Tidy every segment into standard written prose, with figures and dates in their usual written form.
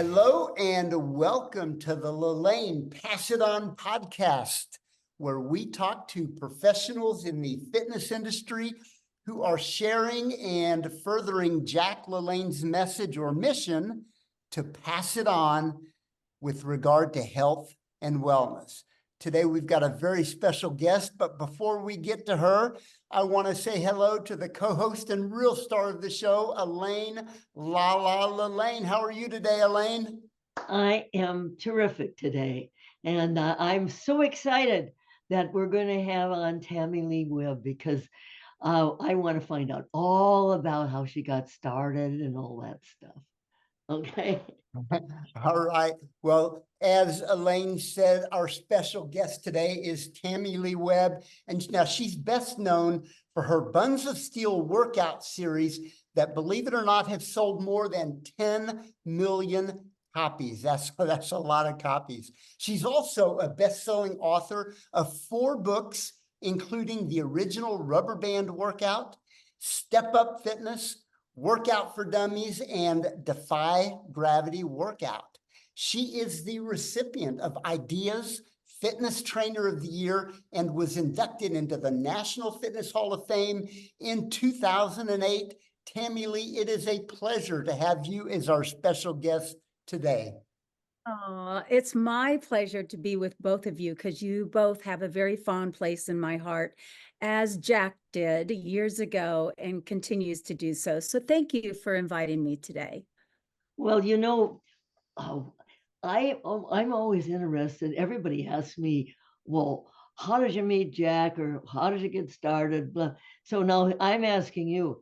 Hello and welcome to the LaLanne Pass It On podcast, where we talk to professionals in the fitness industry who are sharing and furthering Jack LaLanne's message or mission to pass it on with regard to health and wellness. Today, we've got a very special guest, but before we get to her, I want to say hello to the co-host and real star of the show, Elaine LaLanne. How are you today, Elaine? I am terrific today. And I'm so excited that we're going to have on Tamilee Webb because I want to find out all about how she got started and all that stuff. Okay. All right. Well, as Elaine said, our special guest today is Tamilee Webb. And now she's best known for her Buns of Steel Workout series that, believe it or not, have sold more than 10 million copies. That's a lot of copies. She's also a best-selling author of 4 books, including the original Rubber Band Workout, Step Up Fitness, Workout for Dummies, and Defy Gravity Workout. She is the recipient of Ideas Fitness Trainer of the Year and was inducted into the National Fitness Hall of Fame in 2008. Tamilee, it is a pleasure to have you as our special guest today. Oh, it's my pleasure to be with both of you because you both have a very fond place in my heart, as Jack did years ago and continues to do so. So thank you for inviting me today. Well, oh, I'm always interested. Everybody asks me, well, how did you meet Jack or how did you get started? Blah. So now I'm asking you,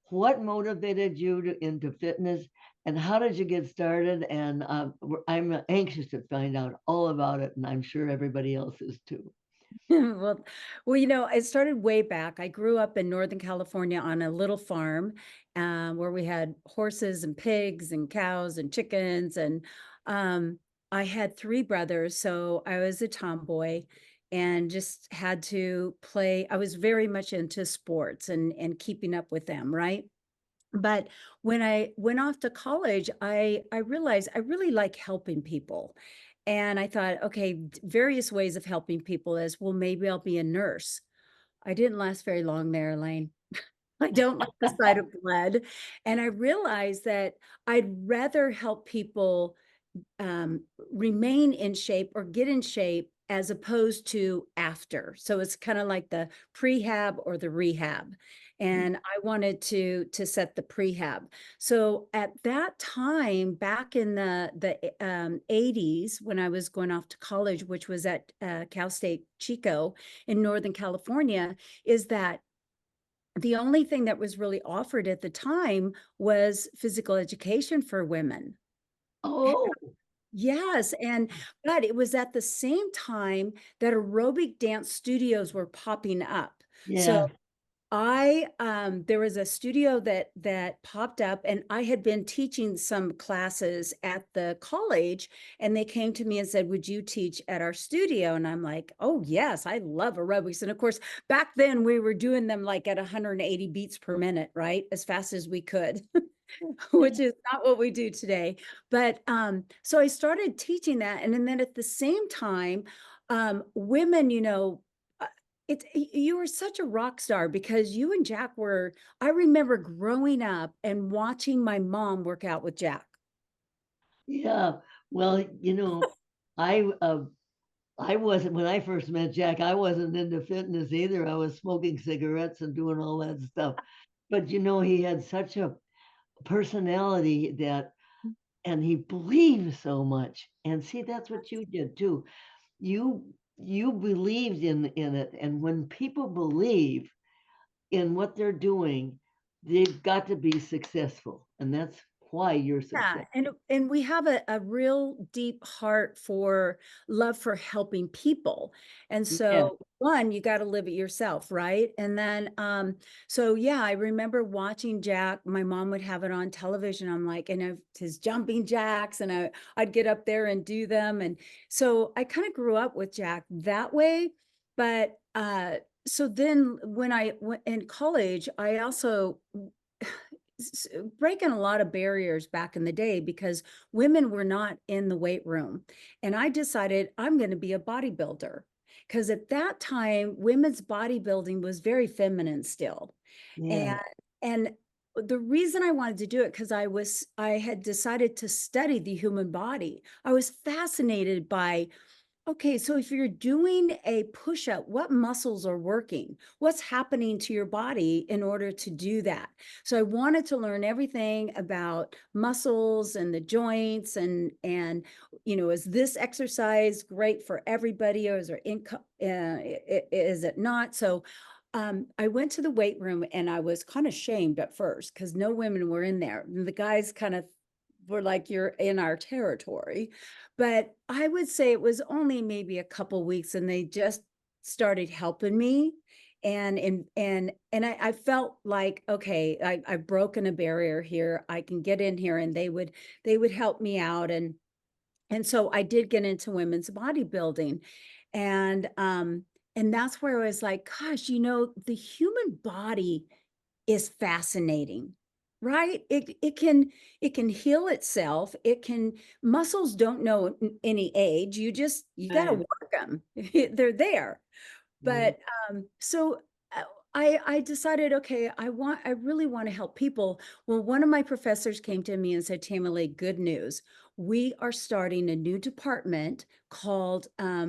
what motivated you into fitness and how did you get started? And I'm anxious to find out all about it. And I'm sure everybody else is too. well, well, it started way back. I grew up in Northern California on a little farm where we had horses and pigs and cows and chickens. And I had 3 brothers, so I was a tomboy and just had to play. I was very much into sports and keeping up with them, right? But when I went off to college, I realized I really like helping people. And I thought, okay, various ways of helping people is, well, maybe I'll be a nurse. I didn't last very long there, Elaine. I don't like the sight of blood. And I realized that I'd rather help people remain in shape or get in shape as opposed to after. So it's kind of like the prehab or the rehab. And I wanted to set the prehab. So at that time, back in the 80s, when I was going off to college, which was at Cal State Chico in Northern California, is that the only thing that was really offered at the time was physical education for women. Oh, Yes, but it was at the same time that aerobic dance studios were popping up. So yeah. there was a studio that popped up, and I had been teaching some classes at the college, and they came to me and said, "Would you teach at our studio?" And I'm like, "Oh yes, I love aerobics." And of course, back then we were doing them like at 180 beats per minute, right? As fast as we could. Which is not what we do today. But so I started teaching that. And then at the same time, women, you were such a rock star because you and Jack were, I remember growing up and watching my mom work out with Jack. Yeah. Well, I I wasn't when I first met Jack, I wasn't into fitness either. I was smoking cigarettes and doing all that stuff. But he had such a personality and he believed so much. And see, that's what you did too. You you believed in it. And when people believe in what they're doing, they've got to be successful. And that's why you're Yeah, successful. and we have a real deep heart for love for helping people. And Yeah. so one, you got to live it yourself, right? And then so yeah, I remember watching Jack. My mom would have it on television. I'm like, and his jumping jacks, and I'd get up there and do them. And so I kind of grew up with Jack that way. But so then when I went in college, I also breaking a lot of barriers back in the day because women were not in the weight room. And I decided I'm going to be a bodybuilder because at that time, women's bodybuilding was very feminine still. Yeah. And the reason I wanted to do it because I had decided to study the human body. I was fascinated by, okay, so if you're doing a push-up, what muscles are working? What's happening to your body in order to do that? So I wanted to learn everything about muscles and the joints and is this exercise great for everybody or is there is it not? So I went to the weight room and I was kind of shamed at first because no women were in there. And the guys kind of were like, you're in our territory. But I would say it was only maybe a couple weeks and they just started helping me. And I felt like, okay, I've broken a barrier here. I can get in here and they would help me out. And so I did get into women's bodybuilding. And and that's where I was like, gosh, the human body is fascinating, right? It can heal itself. Muscles don't know any age. You got to Right. work them. They're there. Yeah. But so I decided, okay, I really want to help people. Well, one of my professors came to me and said, Tamilee, good news. We are starting a new department called uh,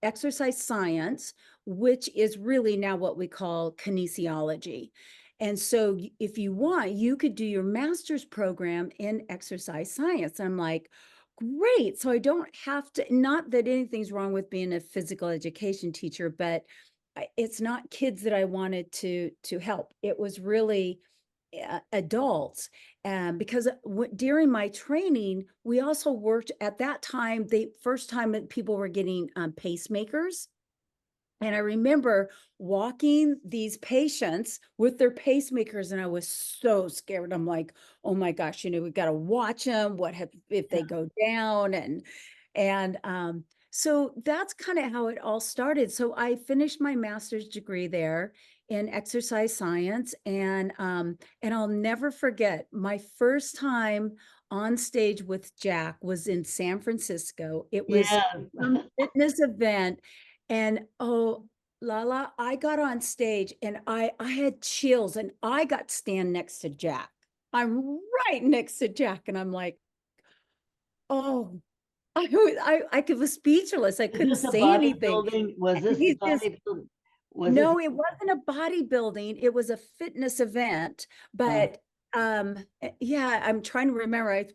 exercise science, which is really now what we call kinesiology. And so if you want, you could do your master's program in exercise science. I'm like, great. So I don't have to, not that anything's wrong with being a physical education teacher, but it's not kids that I wanted to help. It was really adults. Because during my training, we also worked at that time, the first time that people were getting pacemakers. And I remember walking these patients with their pacemakers, and I was so scared. I'm like, oh my gosh, we got to watch them. If they go down? And so that's kind of how it all started. So I finished my master's degree there in exercise science, and I'll never forget my first time on stage with Jack was in San Francisco. It was Yeah. some fitness event. And oh, Lala, I got on stage and I had chills and I got to stand next to Jack. I'm right next to Jack and I'm like, oh, I was speechless. I Is couldn't this a say anything. bodybuilding? Was And this he's just, bodybuilding? Was this? no, it wasn't a bodybuilding. It was a fitness event. But yeah, I'm trying to remember.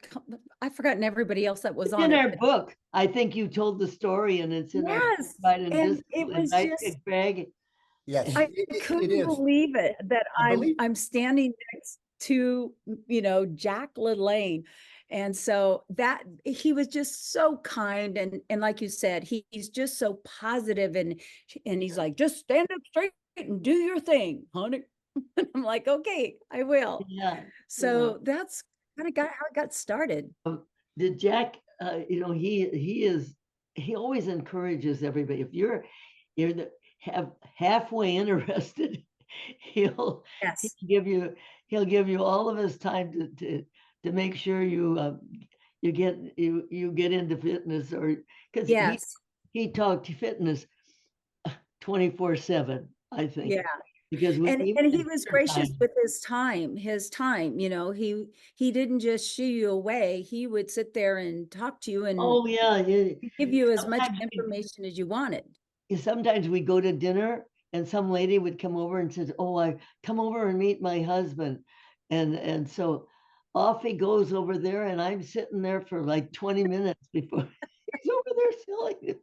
I've forgotten everybody else that was It's on in it. our But book. I think you told the story, and it's in our book, yes, Pride and and it Discipline, was right, just Craig? Yes, I it couldn't is. believe it that I I'm believe. I'm standing next to, Jack LaLanne. And so that he was just so kind and like you said, he's just so positive and he's like, just stand up straight and do your thing, honey. And I'm like, okay, I will. Yeah. Yeah. So that's kind of got how it got started. Did Jack, he always encourages everybody. If you're have halfway interested, he'll Yes. he'll give you all of his time to make sure you get into fitness, or because Yes. he talked fitness 24/7, I think, Yeah. because And even he in was dinner gracious time. with his time, he didn't just shoo you away. He would sit there and talk to you and Oh yeah, yeah. give you as much Sometimes information as you wanted. sometimes we go to dinner and some lady would come over and says, "Oh, I come over and meet my husband," and so off he goes over there, and I'm sitting there for like 20 minutes before he's over there selling.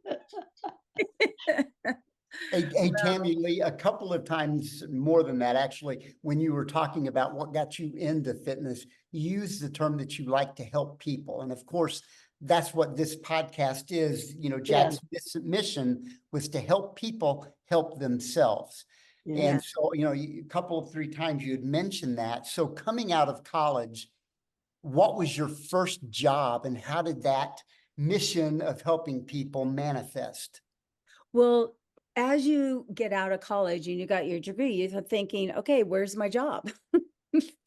Hey, Tammy Lee, a couple of times more than that, actually, when you were talking about what got you into fitness, you used the term that you like to help people. And of course, that's what this podcast is. Yeah, Jack's mission was to help people help themselves. yeah. And so, a couple of 3 times you had mentioned that. So coming out of college, what was your first job and how did that mission of helping people manifest? Well, as you get out of college and you got your degree, you're thinking, okay, where's my job?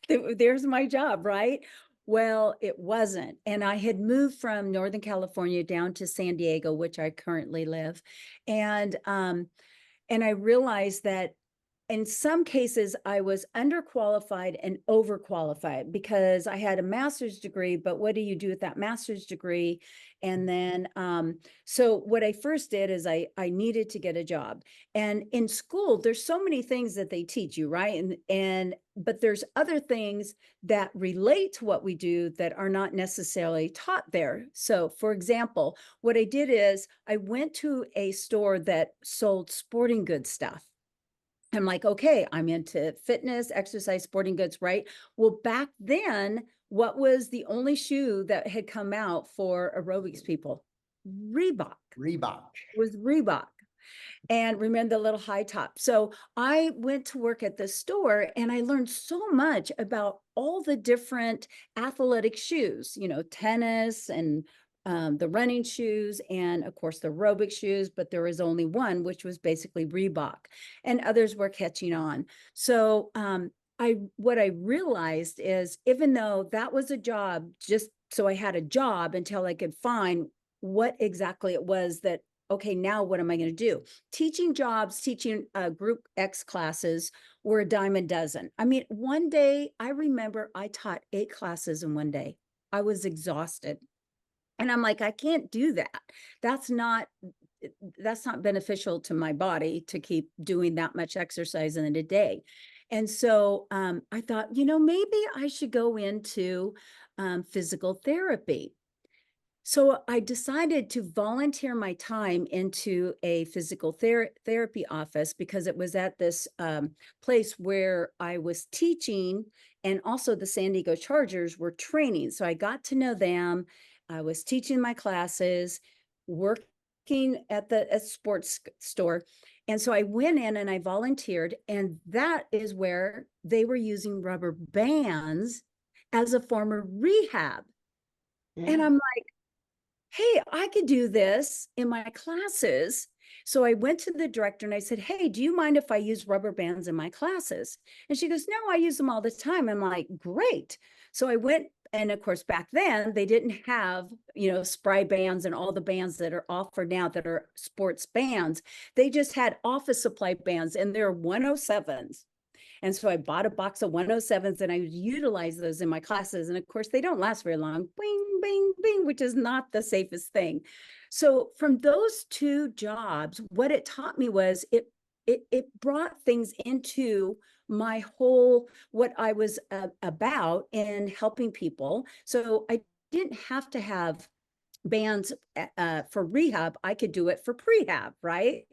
there's my job, right? Well, it wasn't. And I had moved from Northern California down to San Diego, which I currently live. And I realized that in some cases I was underqualified and overqualified because I had a master's degree, but what do you do with that master's degree? And then, so what I first did is I needed to get a job. And in school, there's so many things that they teach you, right? But there's other things that relate to what we do that are not necessarily taught there. So for example, what I did is I went to a store that sold sporting goods stuff. I'm like, okay, I'm into fitness, exercise, sporting goods, right? Well, back then, what was the only shoe that had come out for aerobics people? Reebok. Reebok. Was Reebok. And remember the little high top. So I went to work at the store and I learned so much about all the different athletic shoes, tennis and the running shoes, and of course the aerobic shoes, but there was only one, which was basically Reebok, and others were catching on. So what I realized is, even though that was a job, just so I had a job until I could find what exactly it was that, okay, now what am I going to do? Teaching group X classes were a dime a dozen. I mean, one day I remember I taught 8 classes in one day. I was exhausted. And I'm like, I can't do that. That's not beneficial to my body to keep doing that much exercise in a day. And so I thought, maybe I should go into physical therapy. So I decided to volunteer my time into a physical therapy office because it was at this place where I was teaching, and also the San Diego Chargers were training. So I got to know them. I was teaching my classes, working at the sports store. And so I went in and I volunteered, and that is where they were using rubber bands as a form of rehab. And I'm like, hey, I could do this in my classes. So I went to the director and I said, hey, do you mind if I use rubber bands in my classes? And she goes, no, I use them all the time. I'm like, great. So I went, and of course, back then they didn't have, spray bands and all the bands that are offered now that are sports bands. They just had office supply bands, and they're 107s. And so I bought a box of 107s and I utilize those in my classes. And of course, they don't last very long. Bing, bing, bing, which is not the safest thing. So from those 2 jobs, what it taught me was it brought things into my whole, what I was about in helping people. So I didn't have to have bands for rehab. I could do it for prehab, right?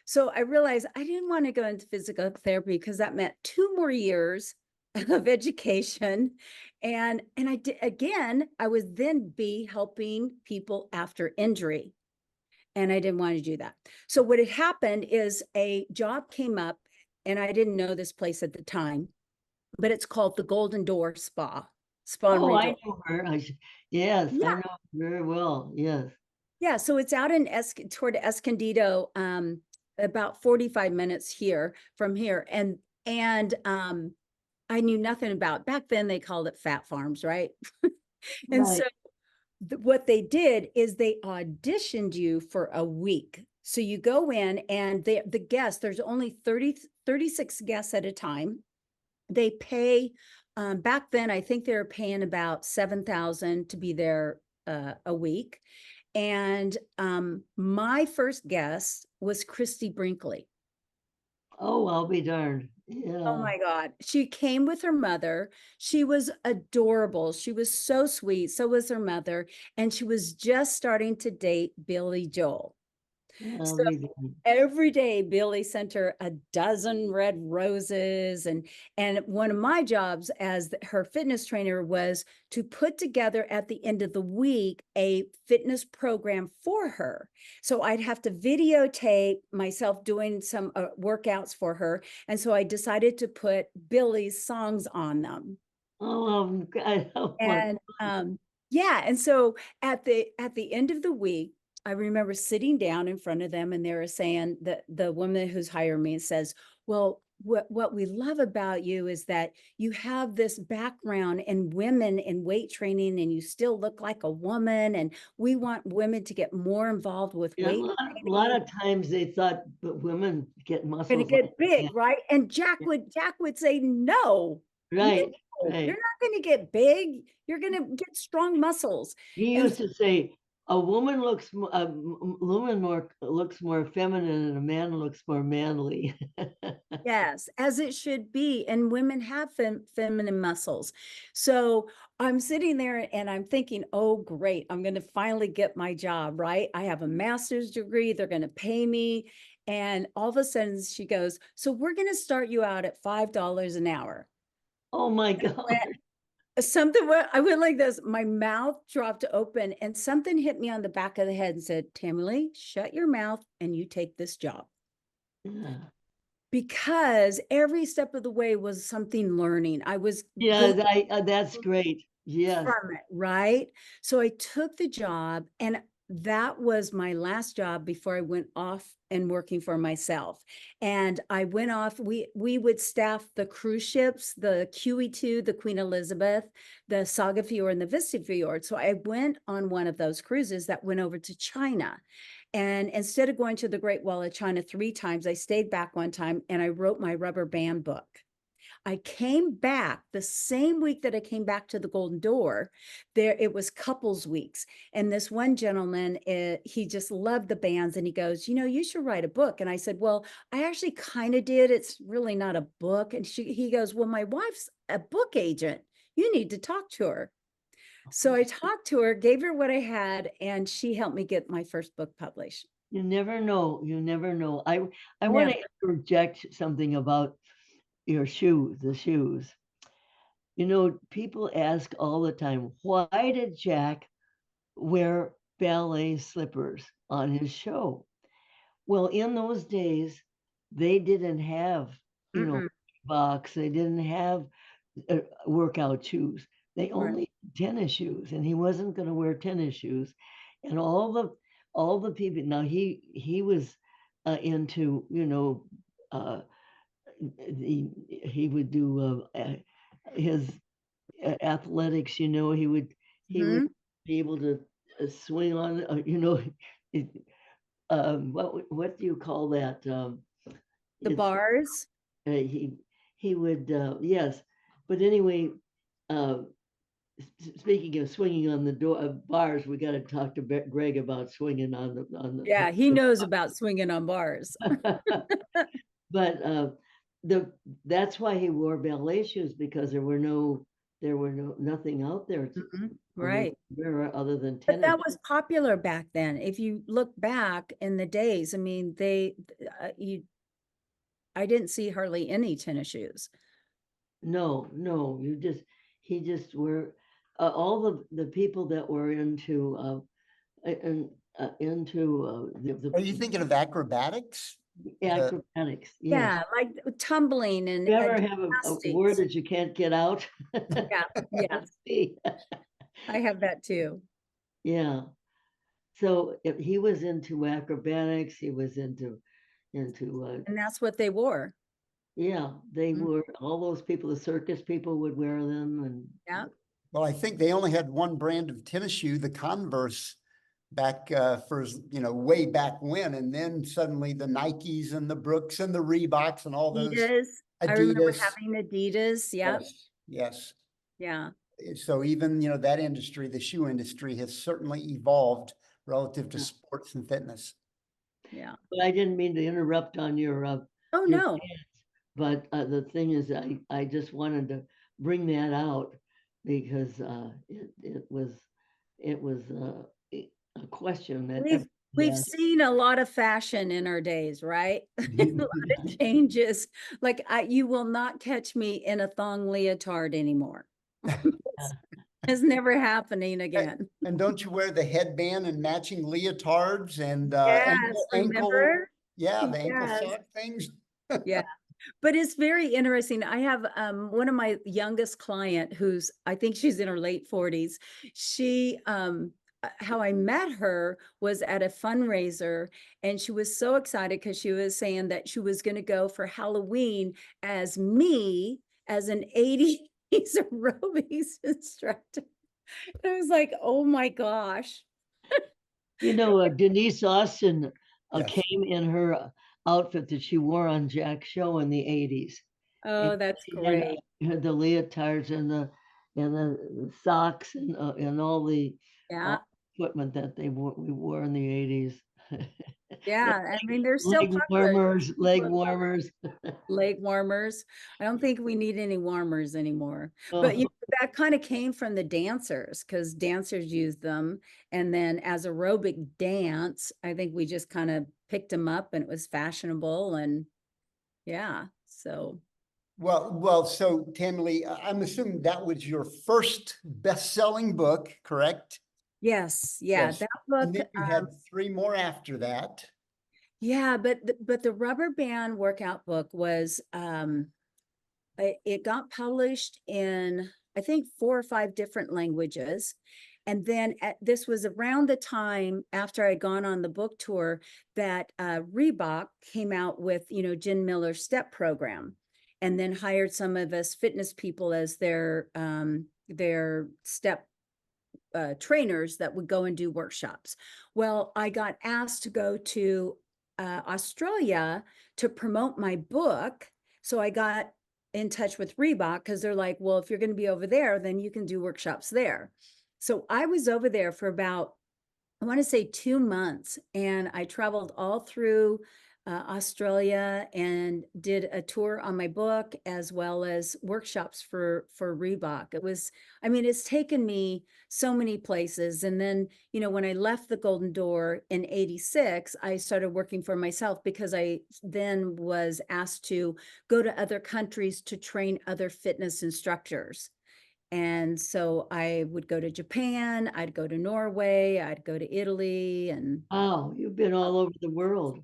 So I realized I didn't want to go into physical therapy because that meant 2 more years of education. And I did, again, I would then be helping people after injury. And I didn't want to do that. So what had happened is a job came up, and I didn't know this place at the time, but it's called the Golden Door Spa and Oh, I Resort. know her. Yes, I Yeah. know her very well. Yes. Yeah. So it's out in toward Escondido, about 45 minutes here from here. And I knew nothing about, back then they called it Fat Farms, right? And Right. so what they did is they auditioned you for a week. So you go in, and the guests, there's only 36 guests at a time. They pay, back then, I think they were paying about $7,000 to be there a week. And my first guest was Christy Brinkley. Oh, I'll be darned. Oh Yeah. my God. She came with her mother. She was adorable. She was so sweet. So was her mother. And she was just starting to date Billy Joel. I'll So be darned. every day Billy sent her a dozen red roses. And one of my jobs as her fitness trainer was to put together at the end of the week a fitness program for her. So I'd have to videotape myself doing some workouts for her. And so I decided to put Billy's songs on them. Oh, oh my And yeah, and so at the end of the week, I remember sitting down in front of them, and they were saying, the woman who's hiring me says, well, what we love about you is that you have this background in women in weight training, and you still look like a woman. And we want women to get more involved with Yeah, weight a lot training. of times they thought that women get Gonna muscles like get big, men. right? And Jack would say, no, Right, you're right. not gonna get big. You're gonna get strong muscles. He And used to say, a woman looks more feminine and a man looks more manly. yes, as it should be. And women have feminine muscles. So I'm sitting there and I'm thinking, oh, great, I'm going to finally get my job, right? I have a master's degree. They're going to pay me. And all of a sudden she goes, so we're going to start you out at $5 an hour. Oh my God. I went like this. My mouth dropped open and something hit me on the back of the head and said, Tamilee, shut your mouth and you take this job. Yeah, Because every step of the way was something learning. I was yeah, gaining that's great. Yes. from it, right? So I took the job, and that was my last job before I went off and working for myself. And I went off, we would staff the cruise ships, the QE2, the Queen Elizabeth, the Saga Fjord, and the Vista Fjord. So I went on one of those cruises that went over to China. And instead of going to the Great Wall of China 3 times, I stayed back one time and I wrote my rubber band book. I came back the same week that I came back to the Golden Door. There, it was couples weeks. And this one gentleman, he just loved the bands. And he goes, you should write a book. And I said, well, I actually kind of did. It's really not a book. And he goes, well, my wife's a book agent. You need to talk to her. So I talked to her, gave her what I had, and she helped me get my first book published. You never know. You never know. I want Never. to interject something about your shoes, the shoes. People ask all the time, why did Jack wear ballet slippers on his show? Well, in those days, they didn't have, Mm-mm. box. They didn't have workout shoes. They Right. only had tennis shoes, and he wasn't going to wear tennis shoes. And all the people. Now he was into he would do his athletics. He would Mhm. be able to swing on. It, what do you call that? The It's bars. he would yes, but anyway, uh, speaking of swinging on the door bars, we got to talk to Greg about swinging Yeah, he knows about swinging on bars. but the that's why he wore ballet shoes, because there were nothing out there Mhm. for him Right. to wear other than But tennis. that was popular back then. If you look back in the days, I mean, I didn't see hardly any tennis shoes. No, he just were all the people that were into Are you thinking of acrobatics? acrobatics. Yes. Yeah, like tumbling and You ever have a word gymnastics. that you can't get out? Yeah, yes, See? I have that too. Yeah. So if he was into acrobatics, he was into And that's what they wore. yeah, they Mhm. were all those people, the circus people would wear them, and Yeah. Well, I think they only had one brand of tennis shoe, the Converse, back for way back when, and then suddenly the Nikes and the Brooks and the Reeboks and all those Adidas. I remember Adidas. having Adidas. Yeah. Yes, yes. Yeah. So even that industry, the shoe industry, has certainly evolved relative to Yeah. sports and fitness. Yeah. but I didn't mean to interrupt on your Oh, your no. pants. But the thing is, I just wanted to bring that out because it was a question that We've everybody asked. seen a lot of fashion in our days, right? A lot of changes. Like you will not catch me in a thong leotard anymore. It's never happening again. And don't you wear the headband and matching leotards and Yes, ankle, remember? yeah, the ankle Yes. sock things? Yeah. But it's very interesting. I have one of my youngest client who's, I think she's in her late 40s. She how I met her was at a fundraiser, and she was so excited because she was saying that she was going to go for Halloween as me, as an 80s aerobics instructor. And I was like, oh my gosh. You know, Denise Austin Yes. came in her outfit that she wore on Jack's show in the 80s. And Oh, that's she had, great. had the leotards and the socks and all the Yeah. equipment that we wore in the 80s. Yeah. I mean, they're still Leg popular. warmers, leg warmers. Leg warmers. I don't think we need any warmers anymore. But Oh, that kind of came from the dancers because dancers used them. And then as aerobic dance, I think we just kind of picked them up and it was fashionable. And yeah, so Well, so Tamilee, I'm assuming that was your first best-selling book, correct? yes, yeah, Yes. that And book. then you had 3 more after that. Yeah, but the rubber band workout book was it got published in I think 4 or 5 different languages. And then this was around the time after I'd gone on the book tour that Reebok came out with, Jen Miller's STEP program, and then hired some of us fitness people as their STEP trainers that would go and do workshops. Well, I got asked to go to Australia to promote my book. So I got in touch with Reebok because they're like, well, if you're going to be over there, then you can do workshops there. So I was over there for about, I want to say 2 months, and I traveled all through Australia and did a tour on my book as well as workshops for Reebok. It was, I mean, it's taken me so many places. And then, when I left the Golden Door in '86, I started working for myself because I then was asked to go to other countries to train other fitness instructors. And so I would go to Japan, I'd go to Norway, I'd go to Italy, and wow, you've been all over the world.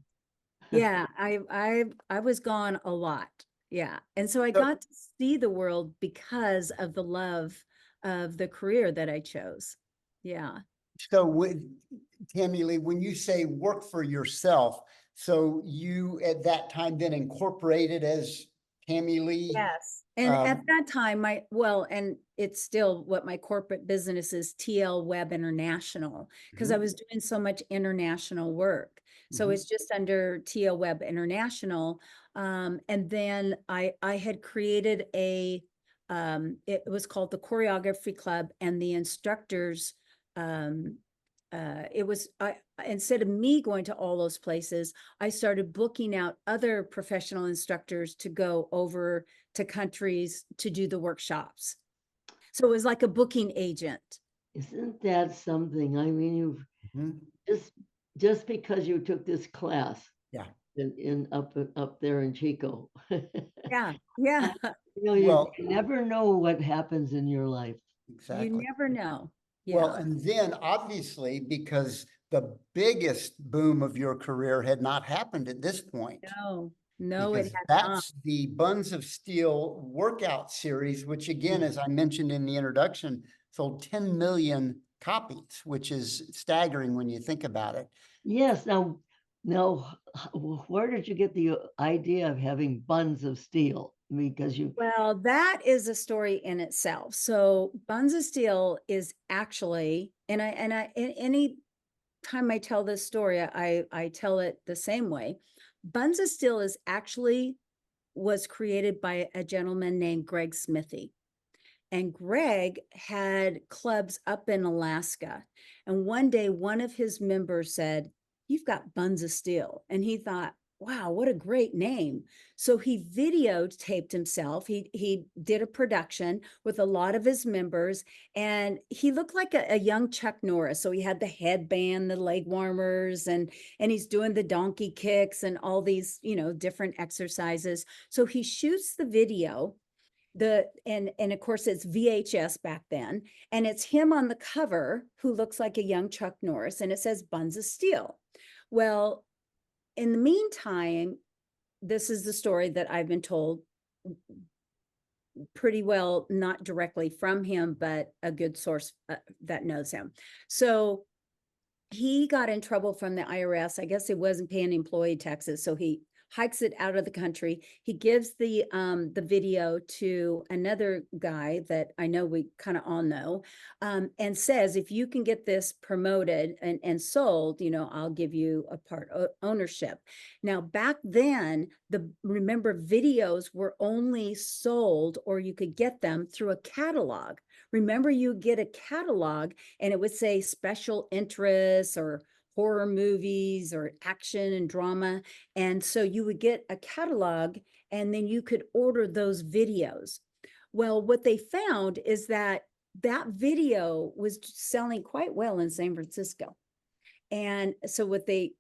yeah, I was gone a lot. Yeah. And so I So, got to see the world because of the love of the career that I chose. Yeah. so with Tamilee, when you say work for yourself, so you at that time then incorporated as Tamilee. Yes. And at Um, that time, and it's still what my corporate business is, TL Web International, because I mhm, was doing so much international work. So mhm. it's just under TL Web International. And then I had created it was called the Choreography Club, and the instructors, um, it was instead of me going to all those places, I started booking out other professional instructors to go over to countries to do the workshops. So it was like a booking agent. Isn't that something? I mean, you've Mhm. just just because you took this class Yeah. in up there in Chico. Yeah, yeah. You Well, never know what happens in your life. You exactly. never know. Well, Yeah. and then obviously, because the biggest boom of your career had not happened at this point, No, no, it because had not. that's the Buns of Steel workout series, which again, as I mentioned in the introduction, sold 10 million copies, which is staggering when you think about it. Yes. Now, where did you get the idea of having buns of steel? Because you, Well, that is a story in itself. So Buns of Steel is actually, any time I tell this story, I tell it the same way. Buns of Steel is actually was created by a gentleman named Greg Smithy. And Greg had clubs up in Alaska. And one day, one of his members said, "You've got Buns of Steel." And he thought, wow, what a great name. So he videotaped himself. He did a production with a lot of his members, and he looked like a young Chuck Norris. So he had the headband, the leg warmers, and he's doing the donkey kicks and all these, different exercises. So he shoots the video, and of course it's VHS back then, and it's him on the cover who looks like a young Chuck Norris, and it says Buns of Steel. Well, in the meantime, this is the story that I've been told pretty well, not directly from him, but a good source that knows him. So he got in trouble from the IRS. I guess he wasn't paying employee taxes, so he hikes it out of the country. He gives the video to another guy that I know we kind of all know, and says, if you can get this promoted and sold, you know, I'll give you a part ownership. Now, back then, remember, videos were only sold, or you could get them through a catalog. Remember, you get a catalog and it would say special interests or horror movies or action and drama. And so you would get a catalog and then you could order those videos. Well, what they found is that that video was selling quite well in San Francisco. And so what they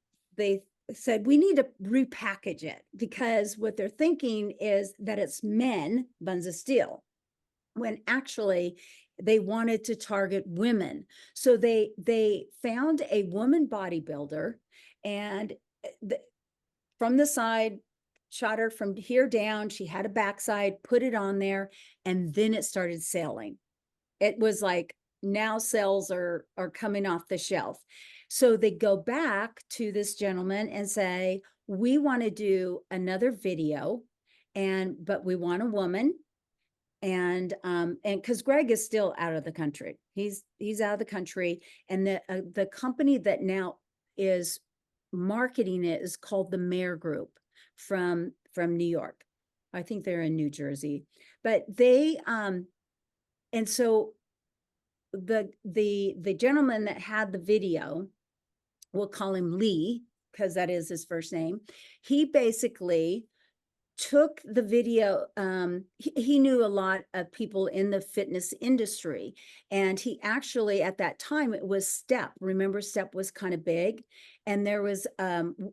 said, we need to repackage it, because what they're thinking is that it's men, Buns of Steel, when actually they wanted to target women. So they found a woman bodybuilder, and from the side, shot her from here down. She had a backside, put it on there, and then it started selling. It was like, now sales are coming off the shelf. So they go back to this gentleman and say, we want to do another video, but we want a woman. And because Greg is still out of the country, he's out of the country, and the company that now is marketing it is called the Mayor Group from New York. I think they're in New Jersey, but they and so the gentleman that had the video, we'll call him Lee because that is his first name. He basically took the video. He knew a lot of people in the fitness industry, and he actually, at that time, it was Step. Remember, Step was kind of big, and there was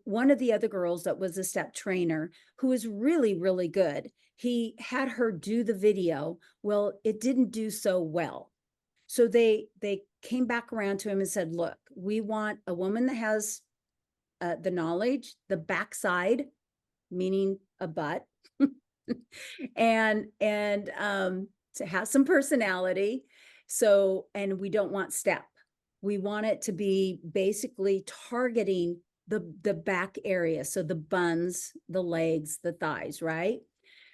one of the other girls that was a Step trainer who was really, really good. He had her do the video. Well, it didn't do so well. So they came back around to him and said, look, we want a woman that has the knowledge, the backside, meaning a butt, and to have some personality. So, and we don't want Step. We want it to be basically targeting the back area. So the buns, the legs, the thighs, right?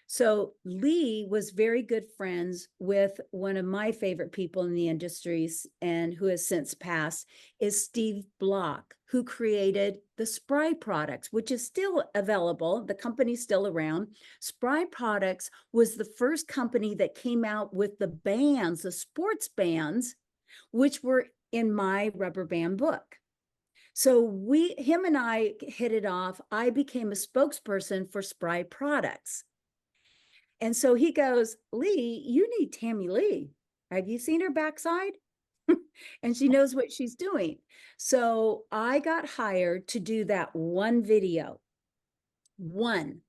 So Lee was very good friends with one of my favorite people in the industries, and who has since passed, is Steve Block, who created the Spry products, which is still available. The company's still around. Spry products was the first company that came out with the bands, the sports bands, which were in my rubber band book. So him and I hit it off. I became a spokesperson for Spry products. And so he goes, Lee, you need Tamilee. Have you seen her backside? And she knows what she's doing. So I got hired to do that one video. One.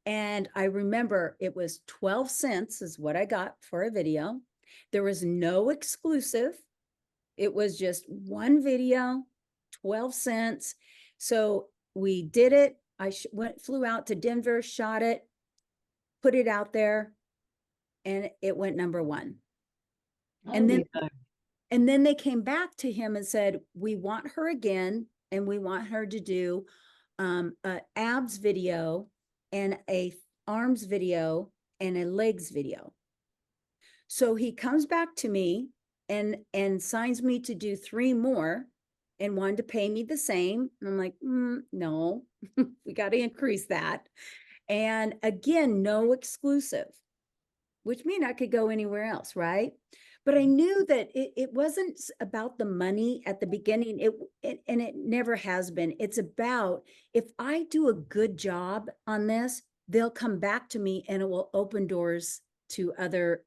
And I remember it was 12 cents is what I got for a video. There was no exclusive. It was just one video, 12 cents. So we did it. I flew out to Denver, shot it, put it out there, and it went #1. And then they came back to him and said, we want her again, and we want her to do an abs video and a arms video and a legs video. So he comes back to me and signs me to do 3 more and wanted to pay me the same. And I'm like, no, we got to increase that. And again, no exclusive, which means I could go anywhere else, right? But I knew that it wasn't about the money at the beginning, and it never has been. It's about, if I do a good job on this, they'll come back to me and it will open doors to other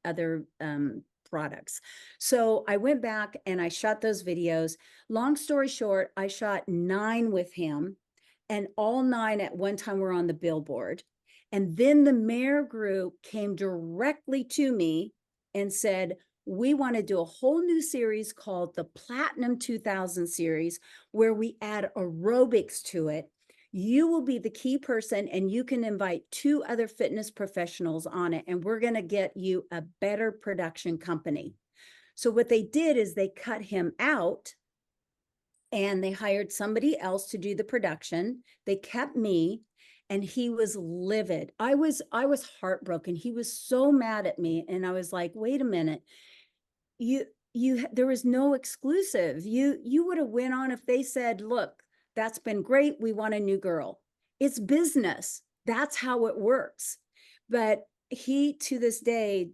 products. So I went back and I shot those videos. Long story short, I shot 9 with him, and all 9 at one time were on the billboard. And then the Mayor Group came directly to me and said, we want to do a whole new series called the Platinum 2000 series, where we add aerobics to it. You will be the key person, and you can invite 2 other fitness professionals on it, and we're going to get you a better production company. So what they did is they cut him out and they hired somebody else to do the production. They kept me, and he was livid. I was heartbroken. He was so mad at me, and I was like, wait a minute, there was no exclusive. You would have went on if they said, look, that's been great, we want a new girl. It's business, that's how it works. But he, to this day,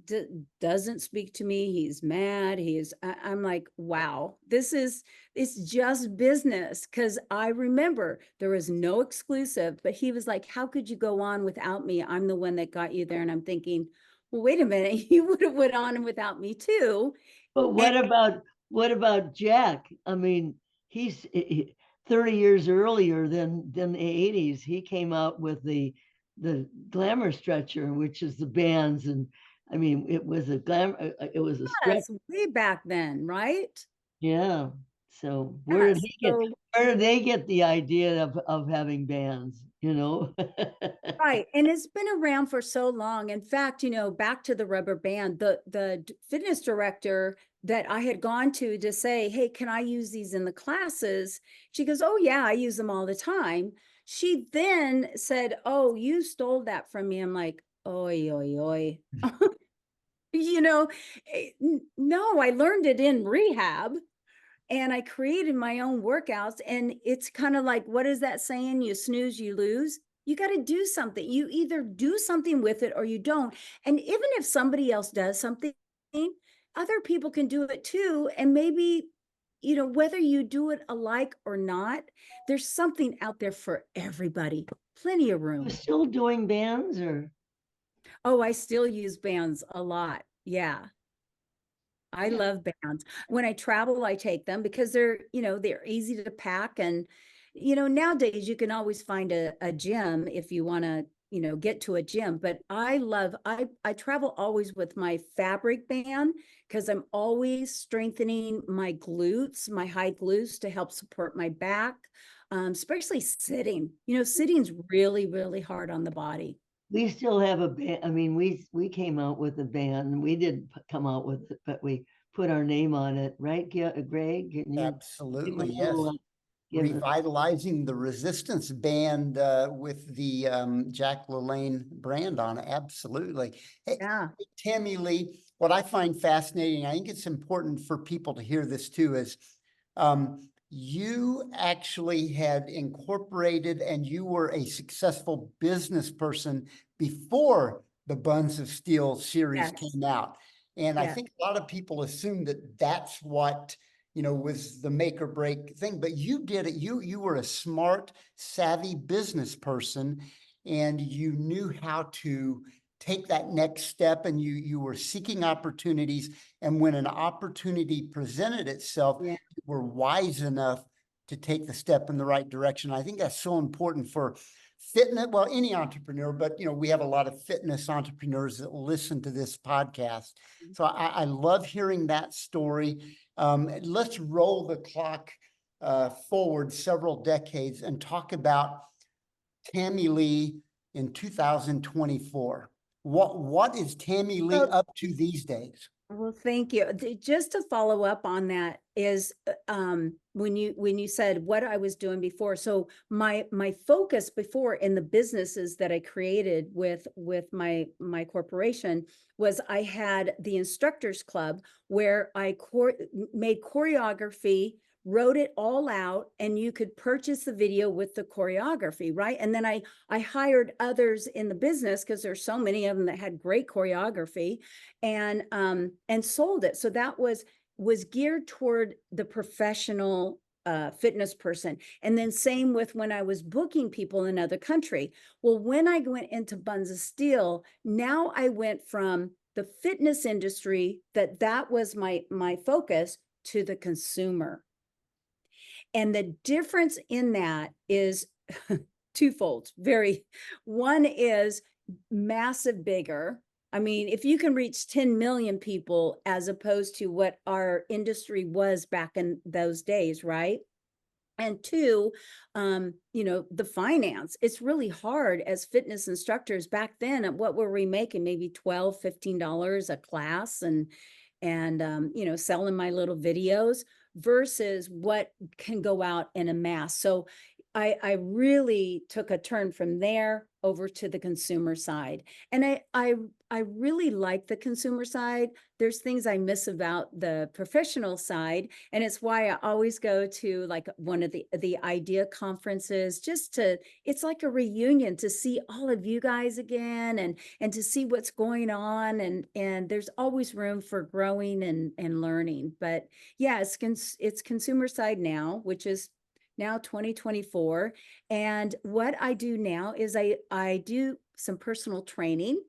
doesn't speak to me. He's mad. I'm like, wow, it's just business. Because I remember there was no exclusive, but he was like, how could you go on without me? I'm the one that got you there. And I'm thinking, well, wait a minute, you would have went on without me too. But what about Jack? I mean, he's 30 years earlier than the 80s. He came out with the glamour stretcher, which is the bands, and I mean, it was a stretch. Yes, way back then, right? Yeah. So Yes, where did they get the idea of having bands, you know? right. And it's been around for so long. In fact, back to the rubber band, the fitness director that I had gone to say, hey, can I use these in the classes? She goes, oh yeah, I use them all the time. She then said, oh, you stole that from me. I'm like, oi, oi, oi. No, I learned it in rehab. And I created my own workouts. And it's kind of like, what is that saying? You snooze, you lose. You got to do something. You either do something with it or you don't. And even if somebody else does something, other people can do it too. And maybe, whether you do it alike or not, there's something out there for everybody. Plenty of room. You're still doing bands, or? Oh, I still use bands a lot. Yeah. I love bands. When I travel, I take them because they're easy to pack. And, nowadays you can always find a gym if you want to, get to a gym. But I travel always with my fabric band because I'm always strengthening my glutes, my high glutes to help support my back, especially sitting. Sitting's really, really hard on the body. We still have a band. I mean, we came out with a band. We didn't come out with it, but we put our name on it, right, Greg? Can you Absolutely, yes. Revitalizing the resistance band with the Jack LaLanne brand on it. Absolutely. Hey, Yeah. Tamilee, what I find fascinating, I think it's important for people to hear this too, is you actually had incorporated and you were a successful business person before the Buns of Steel series came out. And I think a lot of people assume that that's what, was the make or break thing, but you did it. You were a smart, savvy business person, and you knew how to take that next step, and you were seeking opportunities. And when an opportunity presented itself, you were wise enough to take the step in the right direction. I think that's so important for fitness, well, any entrepreneur, but we have a lot of fitness entrepreneurs that listen to this podcast. So I love hearing that story. Let's roll the clock forward several decades and talk about Tamilee in 2024. What is Tamilee up to these days? Well, thank you. Just to follow up on that is when you said what I was doing before. So my focus before in the businesses that I created with my corporation was I had the instructors club where I made choreography, wrote it all out, and you could purchase the video with the choreography, right? And then I hired others in the business because there's so many of them that had great choreography, and sold it. So that was geared toward the professional fitness person. And then same with when I was booking people in another country. Well, when I went into Buns of Steel, now I went from the fitness industry that was my focus to the consumer. And the difference in that is twofold. One is massive bigger. I mean, if you can reach 10 million people as opposed to what our industry was back in those days, right? And two, the finance, it's really hard as fitness instructors back then. What were we making? Maybe $12, $15 a class, and selling my little videos. versus what can go out in a mass. So I really took a turn from there over to the consumer side. And I really like the consumer side. There's things I miss about the professional side. And it's why I always go to like one of the idea conferences, just to, it's like a reunion to see all of you guys again, and to see what's going on. And there's always room for growing and learning. But yeah, it's consumer side now, which is now 2024. And what I do now is I do some personal training.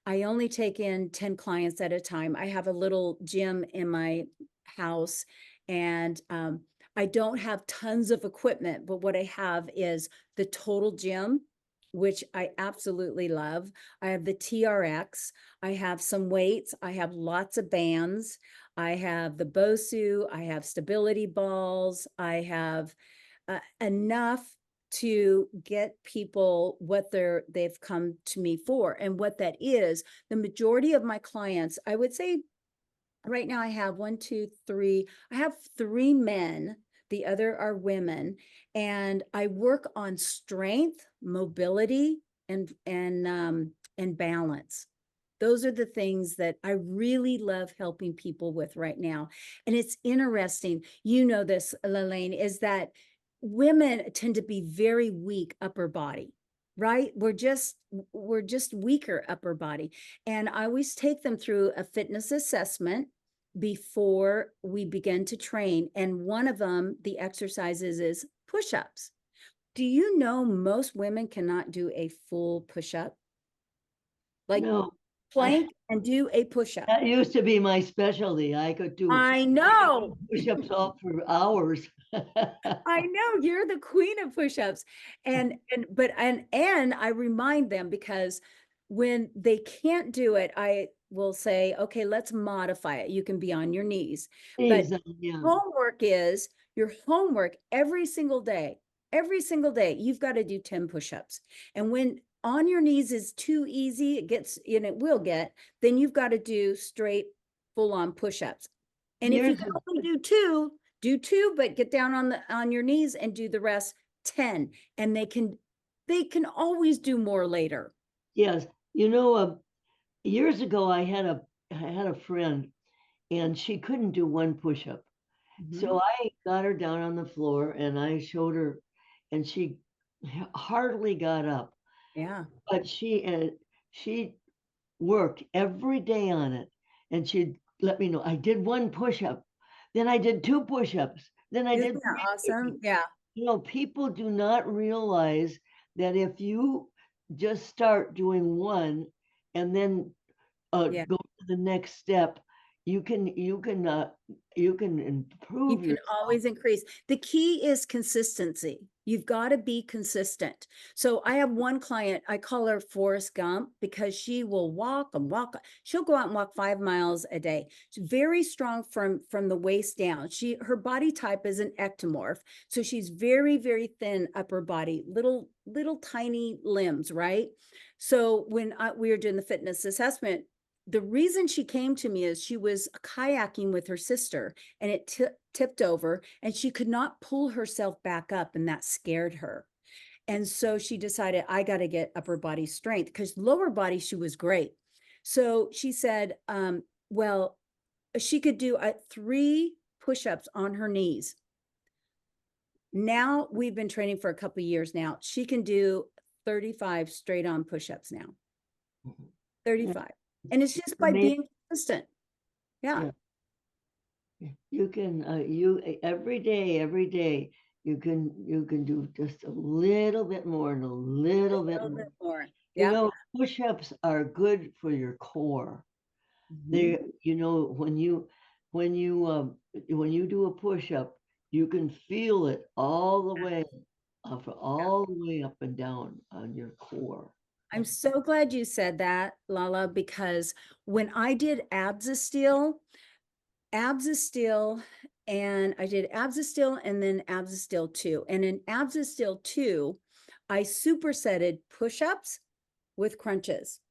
I only take in 10 clients at a time. I have a little gym in my house, and I don't have tons of equipment, but what I have is the total gym, which I absolutely love. I have the TRX. I have some weights. I have lots of bands. I have the BOSU. I have stability balls. I have enough to get people what they've come to me for. And what that is, the majority of my clients, I would say right now I have I have 3 men, the other are women, and I work on strength, mobility, and balance. Those are the things that I really love helping people with right now. And it's interesting, you know this, LaLanne, is that women tend to be very weak upper body, right? We're just weaker upper body. And I always take them through a fitness assessment before we begin to train. And one of them, the exercises, is push-ups. Do you know most women cannot do a full push-up? Like No, plank and do a push-up. that used to be my specialty. I could do I know. push-ups all for hours. I know you're the queen of push-ups. And I remind them, because when they can't do it, I will say, okay, let's modify it. You can be on your knees. But Yeah. your homework every single day, you've got to do 10 push-ups. And when on your knees is too easy, it will get, then you've got to do straight full-on push-ups. And if you can only do two, but get down on your knees and do the rest 10. And they can always do more later. Yes. Years ago I had a friend, and she couldn't do one push-up. So I got her down on the floor and I showed her, and she hardly got up. Yeah. But she worked every day on it, and she'd let me know, I did one push-up, then I did 2 push-ups, then I did Isn't 3 that awesome? push-ups. Yeah. People do not realize that if you just start doing one and then Yeah. go to the next step, you can You improve can yourself. always increase. The key is consistency. You've got to be consistent. So I have one client, I call her Forrest Gump, because she will walk and walk. She'll go out and walk 5 miles a day. She's very strong from the waist down. Her body type is an ectomorph. So she's very, very thin upper body, little tiny limbs, right? So when we were doing the fitness assessment, the reason she came to me is she was kayaking with her sister, and it tipped over, and she could not pull herself back up, and that scared her. And so she decided, I got to get upper body strength, because lower body, she was great. So she said, well, she could do 3 push-ups on her knees. Now we've been training for a couple of years now. She can do 35 straight on push-ups now. 35. And it's just by being consistent. Yeah. You can every day you can do just a little bit more and a little bit more. Yeah. Push-ups are good for your core. They, when you do a push-up, you can feel it all the way up and down on your core. I'm so glad you said that, Lala, because when I did Abs of Steel, and I did Abs of Steel and then Abs of Steel 2. And in Abs of Steel 2, I supersetted push-ups with crunches.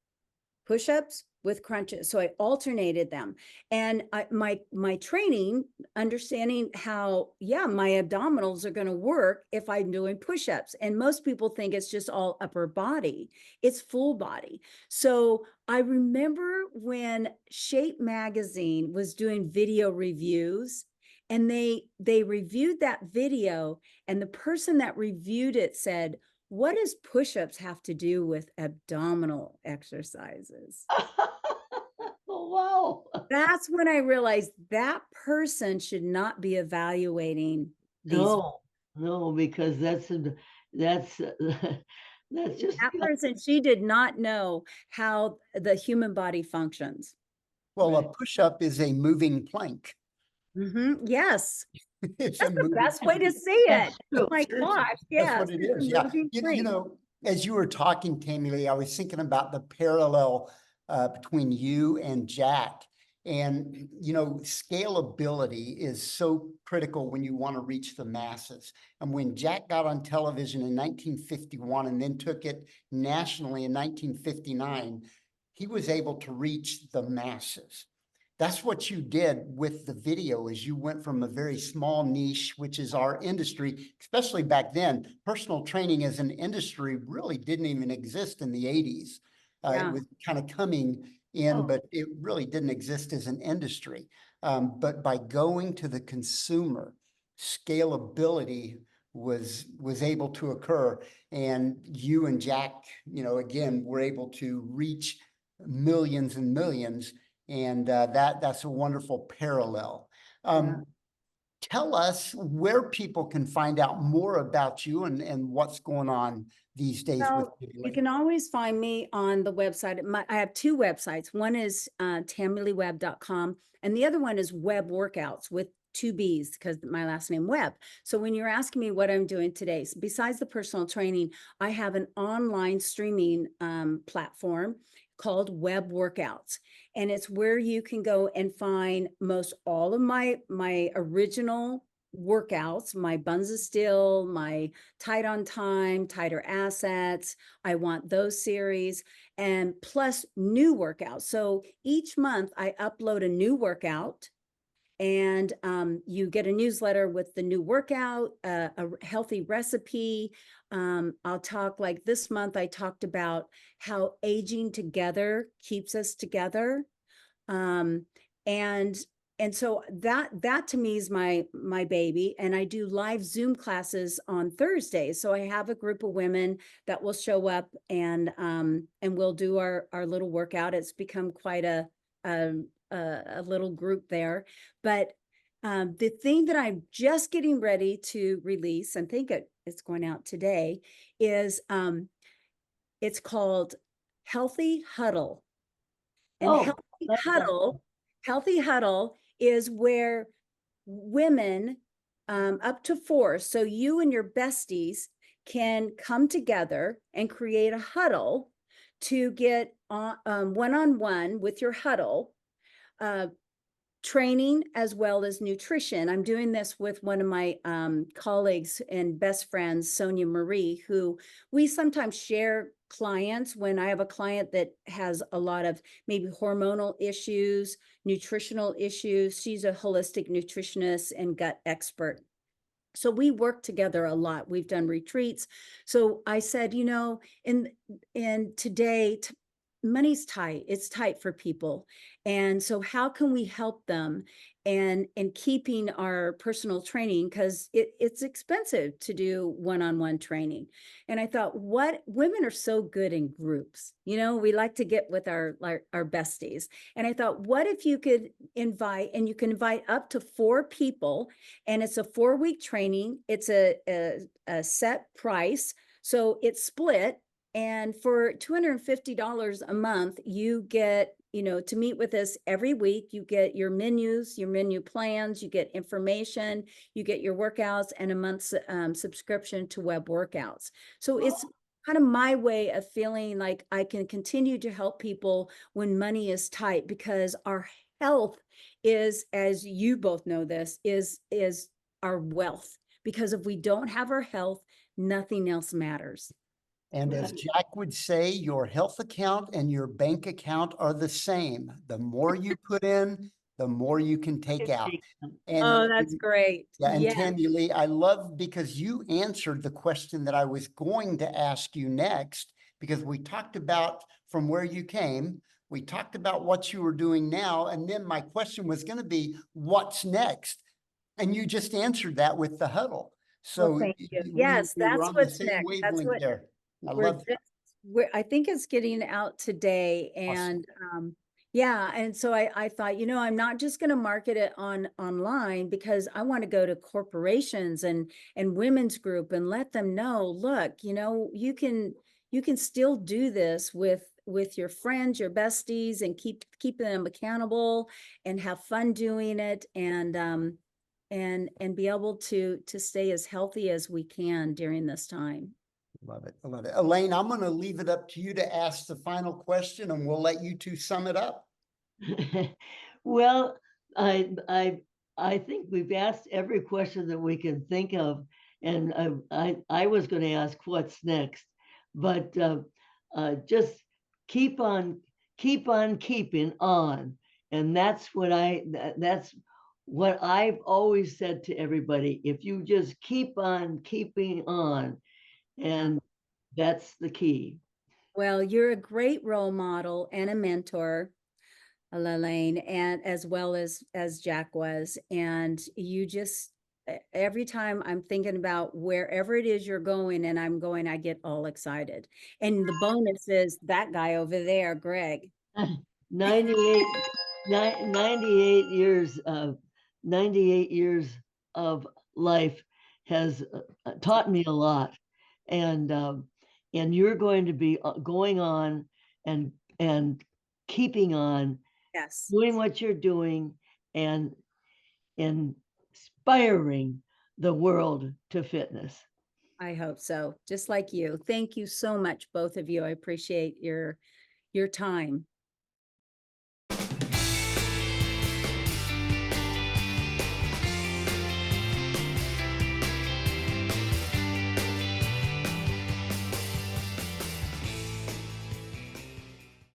push-ups with crunches. So I alternated them. And my training, understanding how, yeah, my abdominals are going to work if I'm doing push-ups. And most people think it's just all upper body. It's full body. So I remember when Shape Magazine was doing video reviews, and they reviewed that video, and the person that reviewed it said, "What does push-ups have to do with abdominal exercises?" Oh, wow. That's when I realized that person should not be evaluating these. No, no, because that's that's just That person, she did not know how the human body functions. Well, a right. push-up is a moving plank. Yes, It's a that's the moving best way to say That's it. Oh true. my Seriously, gosh, that's yes, what it it's a is. Yeah. moving You frame. know, as you were talking, Tamilee, I was thinking about the parallel between you and Jack. And, scalability is so critical when you want to reach the masses. And when Jack got on television in 1951 and then took it nationally in 1959, he was able to reach the masses. That's what you did with the video, is you went from a very small niche, which is our industry, especially back then. Personal training as an industry really didn't even exist in the 80s. It Yeah. was kind of coming in, Oh. but it really didn't exist as an industry. But by going to the consumer, scalability was able to occur. And you and Jack, again, were able to reach millions and millions, and that's a wonderful parallel. Yeah. Tell us where people can find out more about you and what's going on these days with So you Tamilee. can always find me on the website. I have two websites. One is TamileeWebb.com, and the other one is Webb Workouts with two B's, because my last name Webb. So when you're asking me what I'm doing today, so besides the personal training, I have an online streaming platform called Webb Workouts, and it's where you can go and find most all of my original workouts, my Buns of Steel, my Tight on Time, Tighter Assets. I want those series, and plus new workouts. So each month I upload a new workout, and you get a newsletter with the new workout, a healthy recipe. I'll talk, like this month, I talked about how aging together keeps us together. Um, and so that to me is my baby. And I do live Zoom classes on Thursdays. So I have a group of women that will show up, and we'll do our little workout. It's become quite a little group there. But the thing that I'm just getting ready to release, and think it's going out today, is it's called Healthy Huddle. And Oh, that sounds Healthy Huddle is where women, up to 4, so you and your besties can come together and create a huddle to get one-on-one with your huddle, training as well as nutrition. I'm doing this with one of my colleagues and best friends, Sonia Marie, who we sometimes share clients. When I have a client that has a lot of maybe hormonal issues, nutritional issues, she's a holistic nutritionist and gut expert. So we work together a lot. We've done retreats. So I said, in today, money's tight. It's tight for people. And so how can we help them and keeping our personal training, because it's expensive to do one-on-one training. And I thought, what women are so good in groups. We like to get with our besties. And I thought, what if you could invite, and you can invite up to 4 people, and it's a 4-week training. It's a set price. So it's split. And for $250 a month, you get, to meet with us every week. You get your menus, your menu plans, you get information, you get your workouts, and a month's subscription to Webb Workouts. So it's kind of my way of feeling like I can continue to help people when money is tight, because our health is, as you both know this, is our wealth. Because if we don't have our health, nothing else matters. And as Right. Jack would say, your health account and your bank account are the same. The more you put in, the more you can take out. And Oh, that's great. yeah, and Yeah. Tammy Lee, I love because you answered the question that I was going to ask you next, because we talked about from where you came, we talked about what you were doing now, and then my question was going to be, what's next? And you just answered that with the huddle. Well, So thank you. we Yes, were that's on the what's same next. That's wavelength what there. I we're love that. just, I think it's getting out today. Awesome. And yeah, and so I thought, I'm not just going to market it online, because I want to go to corporations and women's group and let them know, look, you can still do this with your friends, your besties, and keep them accountable and have fun doing it, and be able to stay as healthy as we can during this time. Love it. I love it. Elaine, I'm going to leave it up to you to ask the final question, and we'll let you two sum it up. Well, I think we've asked every question that we can think of, and I was going to ask what's next, but just keep on keeping on, and that's what I've always said to everybody. If you just keep on keeping on, and that's the key. Well, you're a great role model and a mentor, LaLanne, and as well as Jack was. And you just, every time I'm thinking about wherever it is you're going and I'm going, I get all excited. And the bonus is that guy over there, Greg. 98, 98 years of 98 years of life has taught me a lot, and you're going to be going on and keeping on Yes, doing what you're doing and inspiring the world to fitness. I hope so. Just like you. Thank you so much, both of you. I appreciate your time.